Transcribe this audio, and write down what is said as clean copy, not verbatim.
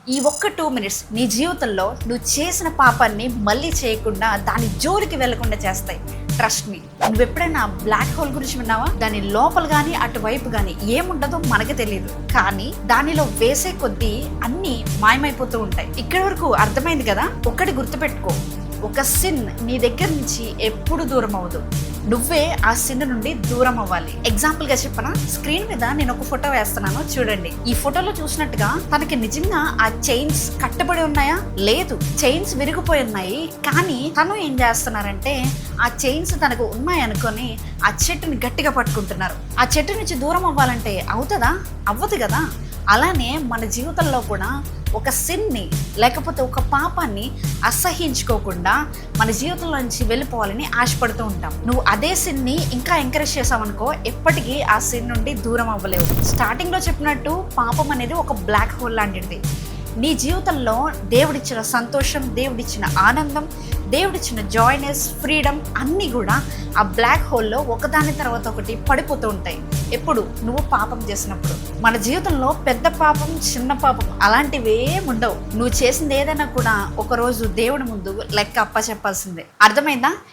ఈ ఒక్క 2 minutes నీ జీవితంలో నువ్వు చేసిన పాపాన్ని మళ్ళీ చేయకుండా దాని జోలికి వెళ్లకుండా చేస్తాయి. Trust me. నువ్వు ఎప్పుడైనా బ్లాక్ హోల్ గురించి విన్నావా? దాని లోపల కానీ అటువైపు కానీ ఏముండదో మనకు తెలియదు, కానీ దానిలో వేసే కొద్దీ అన్నీ మాయమైపోతూ ఉంటాయి. ఇక్కడి వరకు అర్థమైంది కదా? ఒక్కటి గుర్తుపెట్టుకో, ఒక సిన్ నీ దగ్గర నుంచి ఎప్పుడు దూరం అవ్వదు, నువ్వే ఆ సిన్ నుండి దూరం అవ్వాలి. ఎగ్జాంపుల్ గా చెప్పనా? స్క్రీన్ మీద నేను ఒక ఫోటో వేస్తున్నాను, చూడండి. ఈ ఫోటోలో చూసినట్టుగా తనకి నిజంగా ఆ చైన్స్ కట్టబడి ఉన్నాయా? లేదు, చైన్స్ విరిగిపోయి ఉన్నాయి. కానీ తను ఏం చేస్తున్నారంటే ఆ చైన్స్ తనకు ఉన్నాయి అనుకొని ఆ చెట్టుని గట్టిగా పట్టుకుంటున్నారు. ఆ చెట్టు నుంచి దూరం అవ్వాలంటే అవుతుందా? అవ్వదు కదా. అలానే మన జీవితంలో కూడా ఒక సిన్ని లేకపోతే ఒక పాపాన్ని అసహించుకోకుండా మన జీవితంలో నుంచి వెళ్ళిపోవాలని ఆశపడుతూ ఉంటాం. నువ్వు అదే సిన్ని ఇంకా ఎంకరేజ్ చేసావనుకో, ఎప్పటికీ ఆ సిన్ నుండి దూరం అవ్వలేవు. స్టార్టింగ్లో చెప్పినట్టు పాపం అనేది ఒక బ్లాక్ హోల్ లాంటిది. నీ జీవితంలో దేవుడిచ్చిన సంతోషం, దేవుడిచ్చిన ఆనందం, దేవుడిచ్చిన జాయ్నెస్, ఫ్రీడమ్ అన్నీ కూడా ఆ బ్లాక్ హోల్లో ఒకదాని తర్వాత ఒకటి పడిపోతూ ఉంటాయి. ఎప్పుడు నువ్వు పాపం చేసినప్పుడు. మన జీవితంలో పెద్ద పాపం, చిన్న పాపం అలాంటివి ఏముండవు. నువ్వు చేసింది ఏదైనా కూడా ఒకరోజు దేవుడి ముందు లెక్క అప్పచెప్పాల్సిందే. అర్థమైందా?